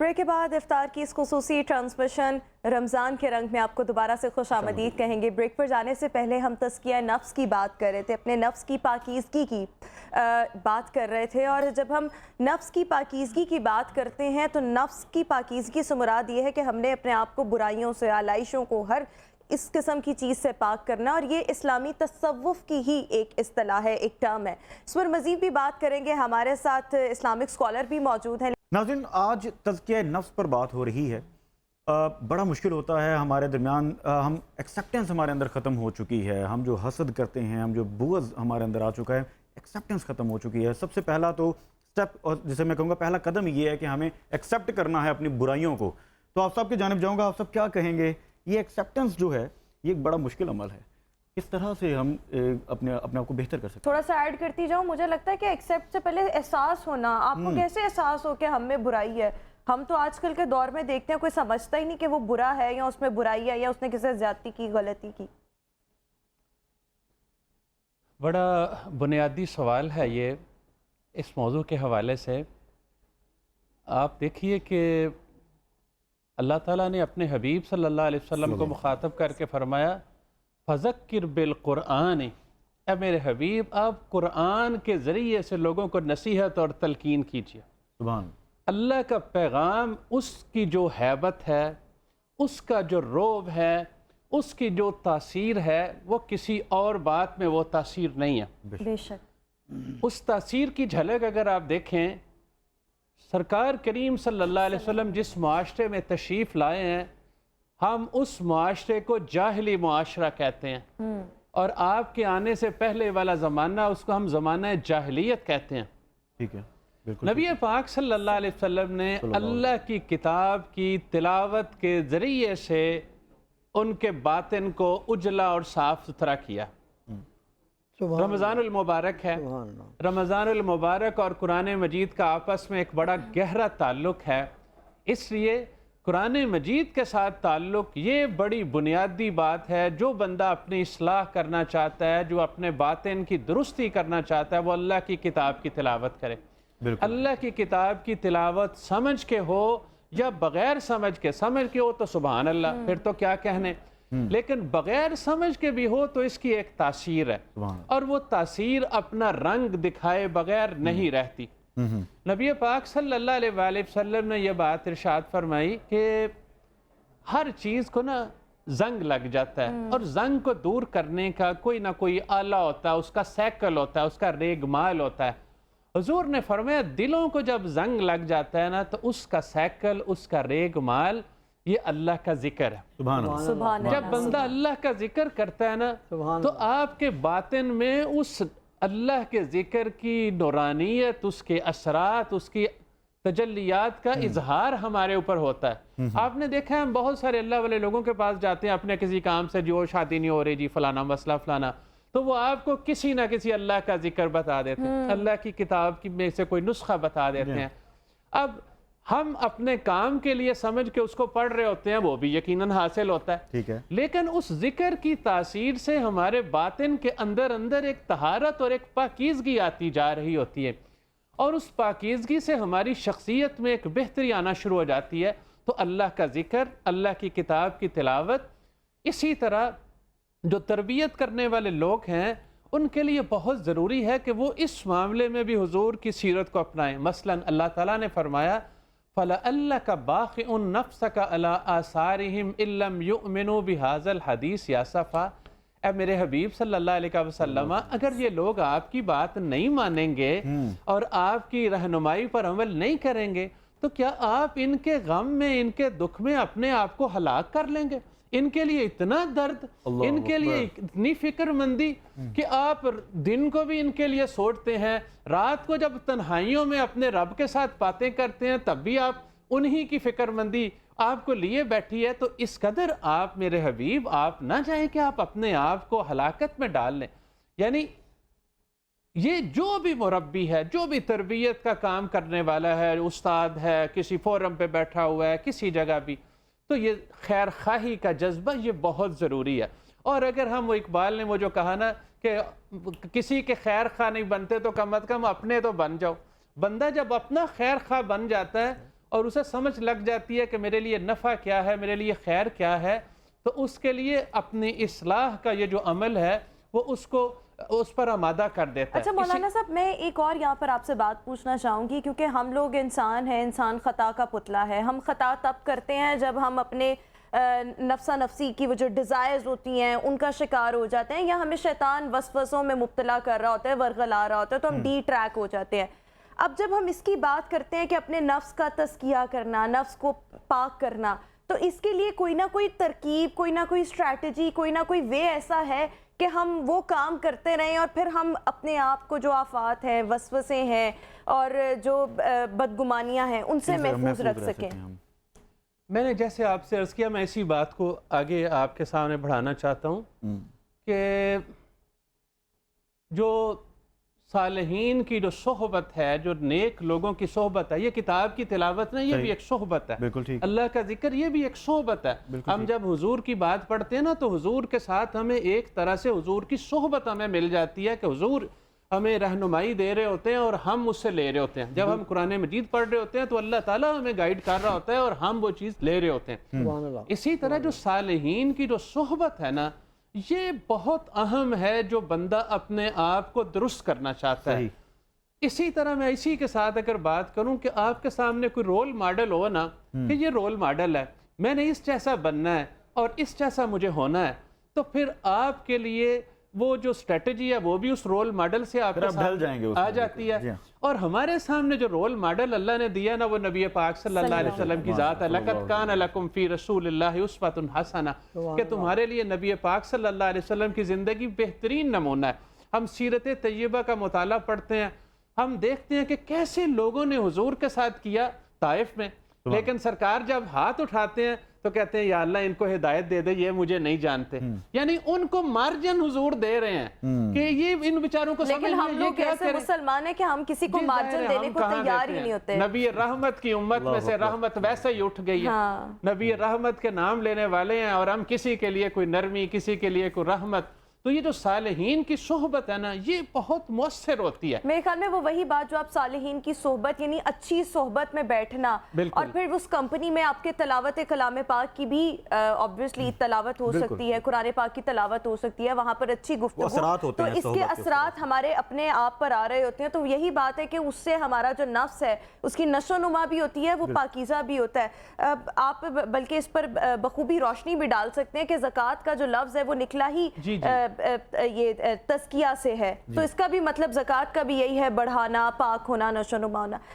Break के बाद इफ्तार की इस खुसूसी ट्रांसमिशन रमज़ान के रंग में आपको दोबारा से खुश आमदीद कहेंगे। ब्रेक पर जाने से पहले हम तज़किया नफ्स की बात कर रहे थे, अपने नफ्स की पाकीज़गी की बात कर रहे थे। और जब हम नफ्स की पाकीज़गी की बात करते हैं तो नफ्स की पाकीज़गी से मुराद ये है कि हमने अपने आप को बुराइयों से, आलाइशों को, हर इस किस्म की चीज़ से पाक करना, और ये इस्लामी तसव्वुफ़ की ही एक इस्तिलाह है, एक टर्म है। इस पर मज़ीद भी बात करेंगे, हमारे साथ इस्लामिक स्कॉलर भी मौजूद हैं। नाज़रीन, आज तज़किया नफ्स पर बात हो रही है। बड़ा मुश्किल होता है हमारे दरमियान, हम एक्सेप्टेंस हमारे अंदर ख़त्म हो चुकी है। हम जो हसद करते हैं, हम जो बुग़्ज़ हमारे अंदर आ चुका है, एक्सेप्टेंस ख़त्म हो चुकी है। सबसे पहला तो स्टेप, और जिसे मैं कहूँगा पहला कदम ये है कि हमें एक्सेप्ट करना है अपनी बुराइयों को। तो आप सब की जानिब जाऊँगा, आप सब क्या कहेंगे? ये एक्सेप्टेंस जो है ये एक बड़ा मुश्किल अमल है। किस तरह से हम अपने आप को बेहतर कर सकते हैं? थोड़ा सा ऐड करती जाऊँ। मुझे लगता है कि एक्सेप्ट से पहले एहसास होना। आपको कैसे एहसास हो कि हम में बुराई है? हम तो आजकल के दौर में देखते हैं कोई समझता ही नहीं कि वो बुरा है या उसमें बुराई है या उसने किसी से ज्यादती की, गलती की। बड़ा बुनियादी सवाल है ये। इस मौजू के हवाले से आप देखिए कि अल्लाह ताला ने अपने हबीब सल्लल्लाहु अलैहि वसल्लम को मुखातब करके फरमाया, फ़ज़क्किर बिल क़ुरआन, ए मेरे हबीब आप कुरान के ज़रिए से लोगों को नसीहत और तलकीन कीजिए। सुभान अल्लाह का पैगाम, उसकी जो हैबत है, उसका जो रोब है, उसकी जो तासीर है, वो किसी और बात में वो तासीर नहीं है। बेशक उस तासीर की झलक अगर आप देखें, सरकार करीम सल्लल्लाहु अलैहि वसल्लम जिस मुआशरे में तशरीफ़ लाए हैं, हम उस मुआशरे को जाहिली मुआशरा कहते हैं, और आपके आने से पहले वाला ज़माना, उसको हम ज़माना जाहिलियत कहते हैं। ठीक है, बिल्कुल। नबी पाक सल्लल्लाहु अलैहि वसल्लम ने अल्लाह की किताब की तिलावत के ज़रिए से उनके बातिन को उजला और साफ़ सुथरा किया। रमज़ानुल मुबारक है। रमज़ानुल मुबारक और कुरान मजीद का आपस में एक बड़ा गहरा ताल्लुक़ है। इसलिए कुरान मजीद के साथ ताल्लुक़ ये बड़ी बुनियादी बात है। जो बंदा अपनी इस्लाह करना चाहता है, जो अपने बातिन की दुरुस्ती करना चाहता है, वो अल्लाह की किताब की तिलावत करे। अल्लाह की किताब की तिलावत समझ के हो या बग़ैर समझ के हो तो सुभान अल्लाह, फिर तो क्या कहने। लेकिन बग़ैर समझ के भी हो तो इसकी एक तासीर है, और वो तासीर अपना रंग दिखाए बग़ैर नहीं रहती। नबी पाक सल्लल्लाहु अलैहि वसल्लम ने यह बात इरशाद फरमाई कि हर चीज़ को ना जंग लग जाता है, और जंग को दूर करने का कोई ना कोई आला होता है, उसका सैकल होता है, उसका रेगमाल होता है। हुजूर ने फरमाया दिलों को जब जंग लग जाता है ना, तो उसका सैकल, उसका रेगमाल ये अल्लाह का जिक्र है। सुभान अल्लाह। जब बंदा अल्लाह का जिक्र करता है ना, तो आपके बातिन में उस अल्लाह के जिक्र की नूरानियत, उसके असरात, उसकी तजल्लियात का इजहार हमारे ऊपर होता है। आपने देखा है हम बहुत सारे अल्लाह वाले लोगों के पास जाते हैं अपने किसी काम से, जो शादी नहीं हो रही जी, फलाना मसला फलाना, तो वो आपको किसी ना किसी अल्लाह का जिक्र बता देते हैं, अल्लाह की किताब की में से कोई नुस्खा बता देते हैं। अब हम अपने काम के लिए समझ के उसको पढ़ रहे होते हैं, वो भी यकीनन हासिल होता है, ठीक है, लेकिन उस जिक्र की तासीर से हमारे बातिन के अंदर अंदर एक तहारत और एक पाकीज़गी आती जा रही होती है, और उस पाकीज़गी से हमारी शख्सियत में एक बेहतरी आना शुरू हो जाती है। तो अल्लाह का जिक्र, अल्लाह की किताब की तिलावत, इसी तरह जो तरबियत करने वाले लोग हैं उनके लिए बहुत ज़रूरी है कि वो इस मामले में भी हुजूर की सीरत को अपनाएं। मसलन अल्लाह ताला ने फरमाया, फ़लअल्लका बाक़िउन नफ़्सका अला आसारिहिम इल्लम युमिनू बिहाज़ल हदीस या सफ़ा। ए मेरे हबीब सल्लल्लाहु अलैहि वसल्लम, अगर ये लोग आपकी बात नहीं मानेंगे और आपकी रहनुमाई पर अमल नहीं करेंगे, तो क्या आप इनके गम में, इनके दुख में अपने आप को हलाक कर लेंगे? इनके लिए इतना दर्द, इनके लिए इतनी फिक्रमंदी कि आप दिन को भी इनके लिए सोचते हैं, रात को जब तन्हाइयों में अपने रब के साथ बातें करते हैं तब भी आप उन्हीं की फिक्रमंदी आपको लिए बैठी है। तो इस कदर आप मेरे हबीब, आप ना चाहें कि आप अपने आप को हलाकत में डाल लें। यानी ये जो भी मुरब्बी है, जो भी तरबियत का काम करने वाला है, उस्ताद है, किसी फोरम पे बैठा हुआ है, किसी जगह भी, तो ये खैर खाही का जज्बा ये बहुत ज़रूरी है। और अगर हम, वो इकबाल ने वो जो कहा ना कि किसी के खैर खा नहीं बनते तो कम अज़ कम अपने तो बन जाओ। बंदा जब अपना खैर खा बन जाता है اور اسے سمجھ لگ جاتی ہے کہ میرے لیے نفع کیا ہے، میرے لیے خیر کیا ہے، تو اس کے لیے اپنی اصلاح کا یہ جو عمل ہے وہ اس پر آمادہ کر دیتا ہے۔ اچھا مولانا صاحب، میں ایک اور یہاں پر آپ سے بات پوچھنا چاہوں گی، کیونکہ ہم لوگ انسان ہیں، انسان خطا کا پتلا ہے۔ ہم خطا تب کرتے ہیں جب ہم اپنے نفسا نفسی کی وہ جو ڈیزائرز ہوتی ہیں ان کا شکار ہو جاتے ہیں، یا ہمیں شیطان وسوسوں میں مبتلا کر رہا ہوتا ہے، ورغلا رہا ہوتا ہے، تو ہم ڈی ٹریک ہو جاتے ہیں۔ اب جب ہم اس کی بات کرتے ہیں کہ اپنے نفس کا تزکیہ کرنا، نفس کو پاک کرنا، تو اس کے لیے کوئی نہ کوئی ترکیب، کوئی نہ کوئی اسٹریٹجی، کوئی نہ کوئی وے ایسا ہے کہ ہم وہ کام کرتے رہیں اور پھر ہم اپنے آپ کو جو آفات ہیں، وسوسے ہیں اور جو بدگمانیاں ہیں ان سے محفوظ رکھ سکیں؟ میں نے جیسے آپ سے عرض کیا، میں اسی بات کو آگے آپ کے سامنے بڑھانا چاہتا ہوں کہ جو صالحین کی جو صحبت ہے، جو نیک لوگوں کی صحبت ہے، یہ کتاب کی تلاوت نہیں، یہ بھی ایک صحبت ہے۔ بالکل ٹھیک۔ اللہ کا ذکر یہ بھی ایک صحبت ہے۔ ہم جب حضور کی بات پڑھتے ہیں نا، تو حضور کے ساتھ ہمیں ایک طرح سے حضور کی صحبت ہمیں مل جاتی ہے کہ حضور ہمیں رہنمائی دے رہے ہوتے ہیں اور ہم اس سے لے رہے ہوتے ہیں۔ جب ہم قرآن مجید پڑھ رہے ہوتے ہیں تو اللہ تعالیٰ ہمیں گائیڈ کر رہا ہوتا ہے اور ہم وہ چیز لے رہے ہوتے ہیں۔ اسی طرح جو صالحین کی جو صحبت ہے نا، یہ بہت اہم ہے جو بندہ اپنے آپ کو درست کرنا چاہتا ہے۔ اسی طرح میں اسی کے ساتھ اگر بات کروں کہ آپ کے سامنے کوئی رول ماڈل ہو نا، کہ یہ رول ماڈل ہے، میں نے اس جیسا بننا ہے اور اس جیسا مجھے ہونا ہے، تو پھر آپ کے لیے وہ جو اسٹریٹجی ہے وہ بھی اس رول ماڈل سے آپ کے سامنے آ جاتی ہے۔ اور ہمارے سامنے جو رول ماڈل اللہ نے دیا نا، وہ نبی پاک صلی اللہ علیہ وسلم کی ذات ہے۔ لَقَدْ كَانَ لَكُمْ فِي رَسُولِ اللَّهِ أُسْوَةٌ حَسَنَةٌ، کہ تمہارے لیے نبی پاک صلی اللہ علیہ وسلم کی زندگی بہترین نمونہ ہے۔ ہم سیرت طیبہ کا مطالعہ پڑھتے ہیں، ہم دیکھتے ہیں کہ کیسے لوگوں نے حضور کے ساتھ کیا طائف میں، لیکن سرکار جب ہاتھ اٹھاتے ہیں تو کہتے ہیں یا اللہ ان کو ہدایت دے دے، یہ مجھے نہیں جانتے۔ یعنی ان کو مارجن حضور دے رہے ہیں کہ یہ ان بیچاروں کو سمجھ، لیکن ہم لوگ ایسے مسلمان ہیں کہ ہم کسی کو مارجن دینے کو تیار ہی نہیں ہوتے۔ نبی رحمت کی امت میں سے رحمت ویسے ہی اٹھ گئی ہے، نبی رحمت کے نام لینے والے ہیں، اور ہم کسی کے لیے کوئی نرمی، کسی کے لیے کوئی رحمت۔ تو یہ جو صالحین کی صحبت ہے نا، یہ بہت مؤثر ہوتی ہے۔ میرے خیال میں وہ وہی بات جو آپ صالحین کی صحبت، یعنی اچھی صحبت میں بیٹھنا، اور پھر اس کمپنی میں آپ کے تلاوت کلام پاک کی بھی obviously تلاوت ہو سکتی ہے، قرآن پاک کی تلاوت ہو سکتی ہے، وہاں پر اچھی گفتگو، تو اس کے اثرات ہمارے اپنے آپ پر آ رہے ہوتے ہیں۔ تو یہی بات ہے کہ اس سے ہمارا جو نفس ہے اس کی نشو و نما بھی ہوتی ہے، وہ پاکیزہ بھی ہوتا ہے۔ آپ بلکہ اس پر بخوبی روشنی بھی ڈال سکتے ہیں کہ زکوٰۃ کا جو لفظ ہے وہ نکلا ہی یہ تزکیہ سے ہے، تو اس کا بھی مطلب زکوٰۃ کا بھی یہی ہے، بڑھانا، پاک ہونا، نشو و نما ہونا۔